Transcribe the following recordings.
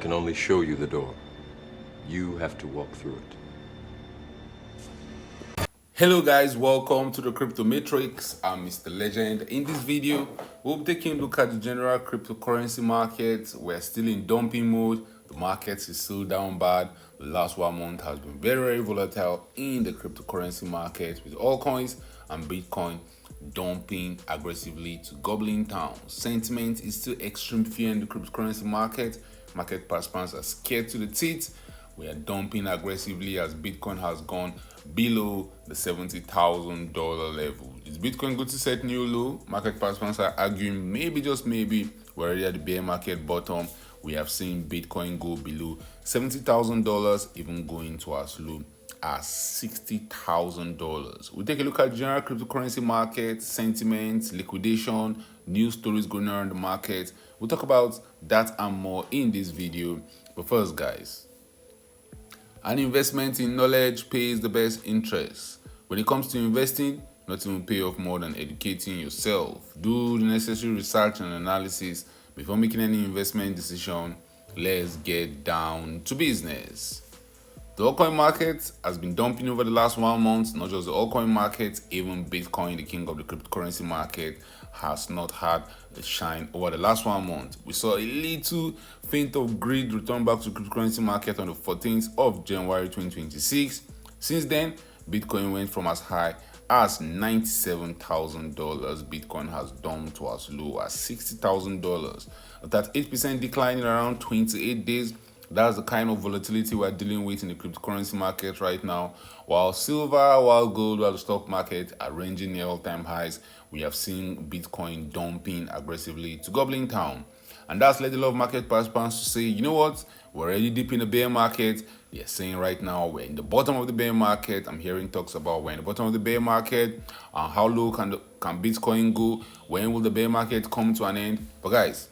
can only show you the door. You have to walk through it. Hello guys, welcome to the Crypto Matrix. I'm Mr. Legend. In this video, we'll be taking a look at the general cryptocurrency market. We're still in dumping mode. The market is still down bad. The last 1 month has been very volatile in the cryptocurrency market, with altcoins and Bitcoin dumping aggressively to gobbling town. Sentiment is still extreme fear in the cryptocurrency market. Market participants are scared to the teeth. We are dumping aggressively as Bitcoin has gone below the $70,000 level. Is Bitcoin going to set new low? Market participants are arguing maybe, just maybe, we're already at the bear market bottom. We have seen Bitcoin go below $70,000, even going to as low as $60,000. We take a look at general cryptocurrency market, sentiment, liquidation, news stories going on in the market. We'll talk about that and more in this video. But first, guys, an investment in knowledge pays the best interest. When it comes to investing, nothing will pay off more than educating yourself. Do the necessary research and analysis before making any investment decision. Let's get down to business. The altcoin market has been dumping over the last 1 month. Not just the altcoin market, even Bitcoin, the king of the cryptocurrency market, has not had a shine over the last 1 month. We saw a little faint of greed return back to the cryptocurrency market on the 14th of January 2026. Since then, Bitcoin went from as high as $97,000. Bitcoin has dumped to as low as $60,000. That 8% decline in around 28 days. That's the kind of volatility we're dealing with in the cryptocurrency market right now. While silver, while gold, while the stock market are ranging near all-time highs, we have seen Bitcoin dumping aggressively to gobbling town. And that's led a lot of market participants to say, you know what, we're already deep in the bear market. They're saying right now we're in the bottom of the bear market. I'm hearing talks about we're in the bottom of the bear market. How low can Bitcoin go? When will the bear market come to an end? But guys,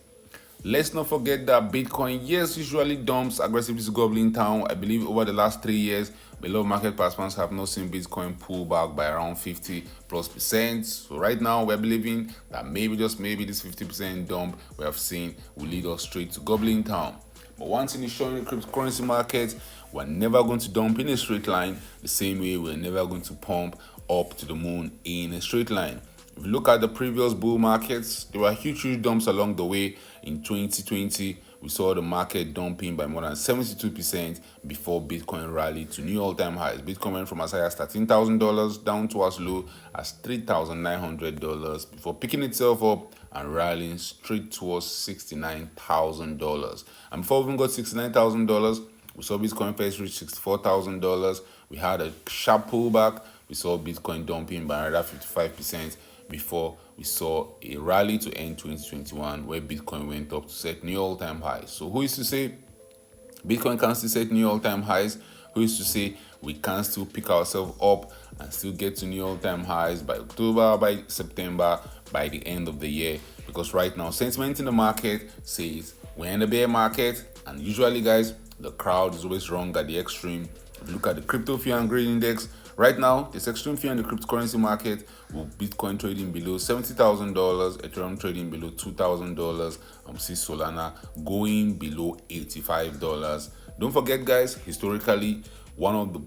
let's not forget that Bitcoin, yes, usually dumps aggressively to gobbling town. I believe over the last 3 years, a lot of market participants have not seen Bitcoin pull back by around 50+%. So right now, we're believing that maybe, just maybe, this 50% dump we have seen will lead us straight to gobbling town. But one thing is showing the cryptocurrency market, we're never going to dump in a straight line the same way we're never going to pump up to the moon in a straight line. If you look at the previous bull markets, there were huge dumps along the way. In 2020, we saw the market dumping by more than 72% before Bitcoin rallied to new all-time highs. Bitcoin went from as high as $13,000 down to as low as $3,900 before picking itself up and rallying straight towards $69,000. And before we even got $69,000, we saw Bitcoin first reach $64,000. We had a sharp pullback. We saw Bitcoin dumping by another 55% before we saw a rally to end 2021 where Bitcoin went up to set new all-time highs. So who is to say Bitcoin can still set new all-time highs? Who is to say we can still pick ourselves up and still get to new all-time highs by October, by September, by the end of the year? Because right now, sentiment in the market says we're in the bear market, and usually, guys, the crowd is always wrong at the extreme. If you look at the crypto fear and greed index, right now, there's extreme fear in the cryptocurrency market, with Bitcoin trading below $70,000, Ethereum trading below $2,000, and see Solana going below $85. Don't forget, guys, historically, one of the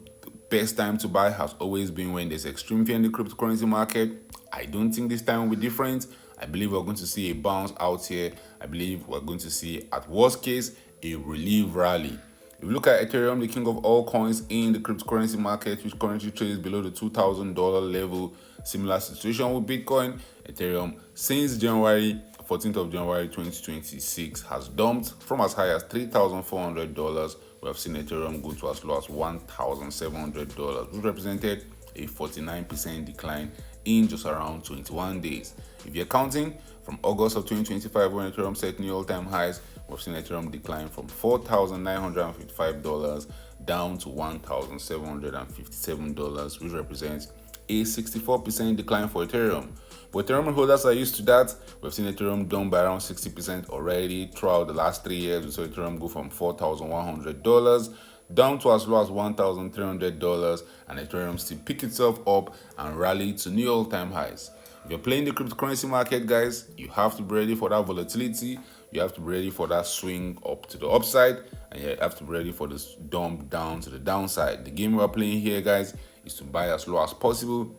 best time to buy has always been when there's extreme fear in the cryptocurrency market. I don't think this time will be different. I believe we're going to see a bounce out here. I believe we're going to see, at worst case, a relief rally. If you look at Ethereum, the king of all coins in the cryptocurrency market, which currently trades below the $2,000 level, similar situation with Bitcoin. Ethereum, since 14th of January 2026, has dumped from as high as $3,400. We have seen Ethereum go to as low as $1,700, which represented a 49% decline in just around 21 days. If you're counting from August of 2025, when Ethereum set new all-time highs, we've seen Ethereum decline from $4,955 down to $1,757, which represents a 64% decline for Ethereum. But Ethereum holders are used to that. We've seen Ethereum down by around 60% already throughout the last 3 years. We saw Ethereum go from $4,100 down to as low as $1,300, and Ethereum still pick itself up and rally to new all-time highs. If you're playing the cryptocurrency market, guys, you have to be ready for that volatility. you have to be ready for that swing up to the upside, and you have to be ready for this dump down to the downside. The game we're playing here, guys, is to buy as low as possible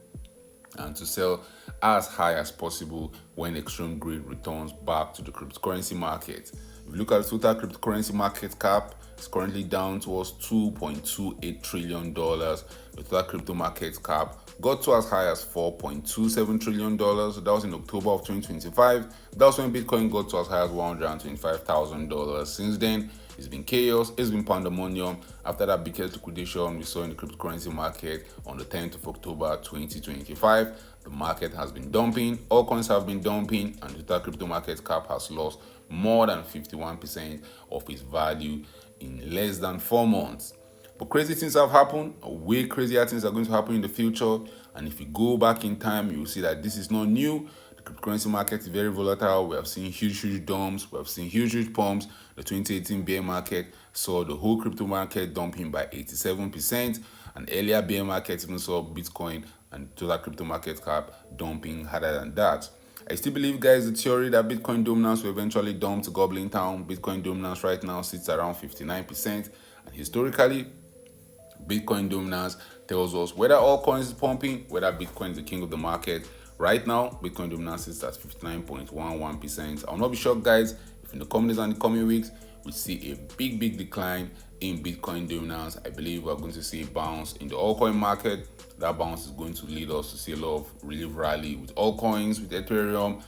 and to sell as high as possible when extreme greed returns back to the cryptocurrency market. If you look at the total cryptocurrency market cap, it's currently down towards $2.28 trillion. The total crypto market cap got to as high as $4.27 trillion. That was in October of 2025. That was when Bitcoin got to as high as $125,000. Since then, it's been chaos, it's been pandemonium. After that biggest liquidation we saw in the cryptocurrency market on the 10th of October 2025, the market has been dumping, all coins have been dumping, and the total crypto market cap has lost more than 51% of its value in less than 4 months. But crazy things have happened, way crazier things are going to happen in the future. And if you go back in time, you will see that this is not new. The cryptocurrency market is very volatile. We have seen huge dumps. We have seen huge pumps. The 2018 bear market saw the whole crypto market dumping by 87%. And earlier bear market even saw Bitcoin and total crypto market cap dumping harder than that. I still believe, guys, the theory that Bitcoin dominance will eventually dump to Goblin Town. Bitcoin dominance right now sits around 59%. And historically, Bitcoin dominance tells us whether all coins is pumping, whether Bitcoin is the king of the market. Right now, Bitcoin dominance is at 59.11%. I'll not be shocked, guys, if in the coming days and the coming weeks, we see a big decline in Bitcoin dominance. I believe we're going to see a bounce in the altcoin market. That bounce is going to lead us to see a lot of relief rally with altcoins, with Ethereum.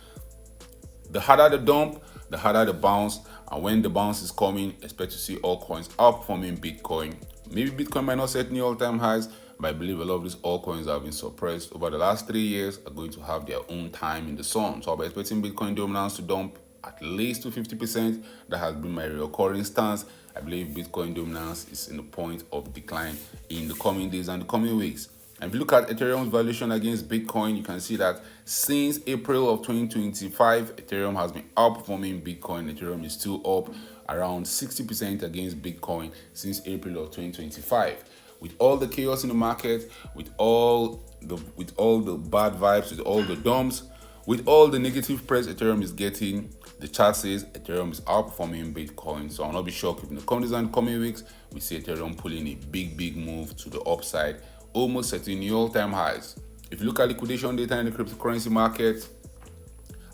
The harder the dump, the harder the bounce. And when the bounce is coming, expect to see altcoins outperforming Bitcoin. Maybe Bitcoin might not set new all-time highs, but I believe a lot of these altcoins that have been suppressed over the last 3 years are going to have their own time in the sun. So I'll be expecting Bitcoin dominance to dump at least to 50%. That has been my recurring stance. I believe Bitcoin dominance is in the point of decline in the coming days and the coming weeks. And if you look at Ethereum's valuation against Bitcoin, you can see that since April of 2025, Ethereum has been outperforming Bitcoin. Ethereum is still up around 60% against Bitcoin since April of 2025. With all the chaos in the market, with all the bad vibes, with all the dumps, with all the negative press Ethereum is getting, the chart says Ethereum is outperforming Bitcoin. So I'll not be shocked if in the coming weeks we see Ethereum pulling a big move to the upside, almost setting new all-time highs. If you look at liquidation data in the cryptocurrency market,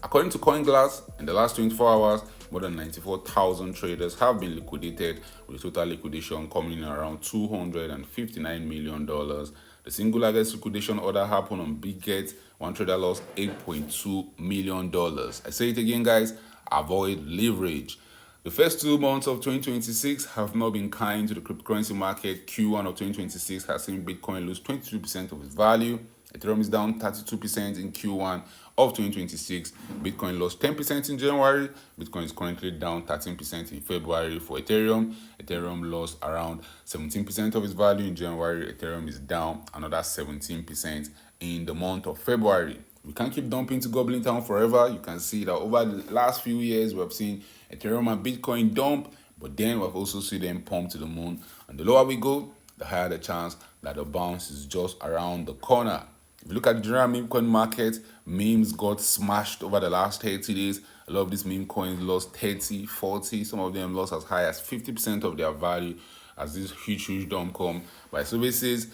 according to CoinGlass, in the last 24 hours, more than 94,000 traders have been liquidated, with total liquidation coming in around $259 million. The single largest liquidation order happened on Bitget. One trader lost $8.2 million. I say it again, guys, avoid leverage. The first 2 months of 2026 have not been kind to the cryptocurrency market. Q1 of 2026 has seen Bitcoin lose 22% of its value. Ethereum is down 32% in Q1 of 2026. Bitcoin lost 10% in January. Bitcoin is currently down 13% in February for Ethereum. Ethereum lost around 17% of its value in January. Ethereum is down another 17% in the month of February. We can't keep dumping to Goblin Town forever. You can see that over the last few years, we have seen Ethereum and Bitcoin dump, but then we've also seen them pump to the moon. And the lower we go, the higher the chance that the bounce is just around the corner. If you look at the general meme coin market, memes got smashed over the last 30 days. A lot of these meme coins lost 30, 40, some of them lost as high as 50% of their value as this huge dump come by services.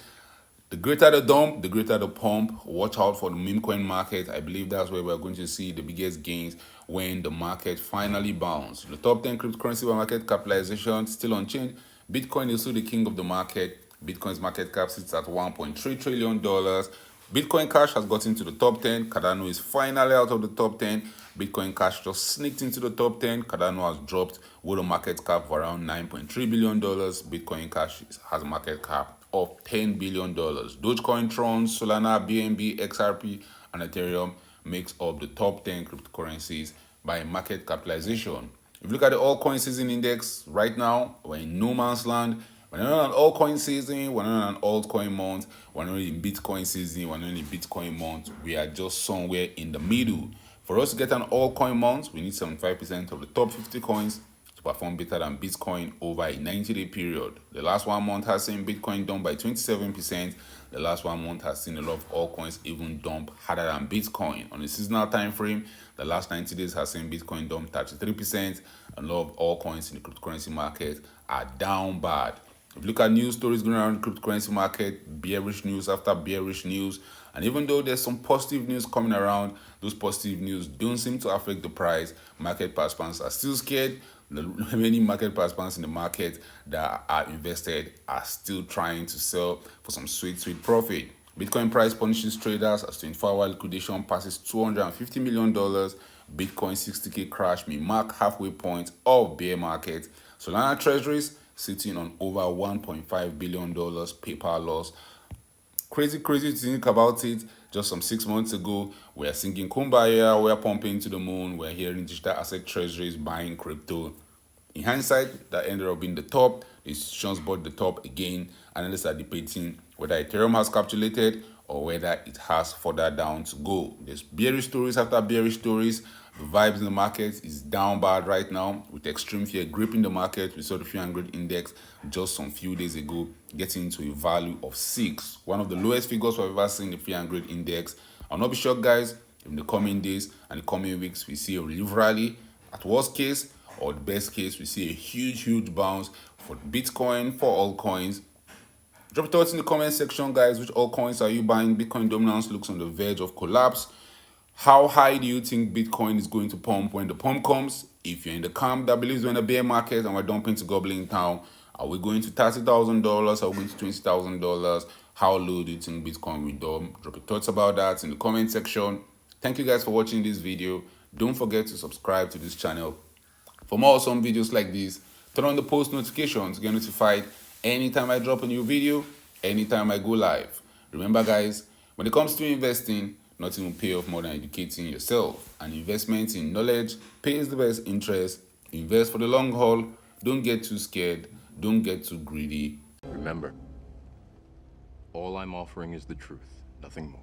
The greater the dump, the greater the pump. Watch out for the meme coin market. I believe that's where we're going to see the biggest gains when the market finally bounces. The top 10 cryptocurrency by market capitalization still unchanged. Bitcoin is still the king of the market. Bitcoin's market cap sits at $1.3 trillion. Bitcoin Cash has gotten to the top 10. Cardano is finally out of the top 10. Bitcoin Cash just sneaked into the top 10. Cardano has dropped with a market cap of around $9.3 billion. Bitcoin Cash has a market cap of $10 billion. Dogecoin, Tron, Solana, BNB, XRP, and Ethereum makes up the top 10 cryptocurrencies by market capitalization. If you look at the altcoin season index right now, we're in no man's land. We're not on altcoin season, we're not on altcoin month, we're not in Bitcoin season, we're not in Bitcoin month. We are just somewhere in the middle. For us to get an altcoin month, we need 75% of the top 50 coins to perform better than Bitcoin over a 90-day period. The last 1 month has seen Bitcoin dump by 27%. The last 1 month has seen a lot of altcoins even dump harder than Bitcoin. On a seasonal time frame, the last 90 days has seen Bitcoin dump 33%. And a lot of altcoins in the cryptocurrency market are down bad. If you look at news stories going around the cryptocurrency market, bearish news after bearish news, and even though there's some positive news coming around, those positive news don't seem to affect the price. Market participants are still scared. The many market participants in the market that are invested are still trying to sell for some sweet profit. Bitcoin price punishes traders as 24-hour liquidation passes $250 million. Bitcoin 60K crash may mark halfway point of bear market. Solana treasuries sitting on over $1.5 billion paper loss. Crazy to think about it. Just some 6 months ago, we are singing Kumbaya, we are pumping to the moon, we are hearing digital asset treasuries buying crypto. In hindsight, that ended up being the top. The institutions bought the top again. Analysts are debating whether Ethereum has capitulated or whether it has further down to go. There's bearish stories after bearish stories. The vibes in the market is down bad right now with extreme fear gripping the market. We saw the fear and greed index just some few days ago getting to a value of 6, one of the lowest figures we've ever seen in the fear and greed index. I'll not be shocked, guys, if in the coming days and the coming weeks we see a relief rally. At worst case or the best case, we see a huge bounce for Bitcoin, for altcoins. Drop your thoughts in the comment section, guys. Which altcoins are you buying? Bitcoin dominance looks on the verge of collapse. How high do you think Bitcoin is going to pump when the pump comes? If you're in the camp that believes we're in a bear market and we're dumping to gobbling town, are we going to $30,000? Are we going to $20,000? How low do you think Bitcoin will dump? Drop your thoughts about that in the comment section. Thank you guys for watching this video. Don't forget to subscribe to this channel for more awesome videos like this. Turn on the post notifications to get notified anytime I drop a new video, anytime I go live. Remember, guys, when it comes to investing, nothing will pay off more than educating yourself. And investment in knowledge pays the best interest. Invest for the long haul. Don't get too scared. Don't get too greedy. Remember, all I'm offering is the truth, nothing more.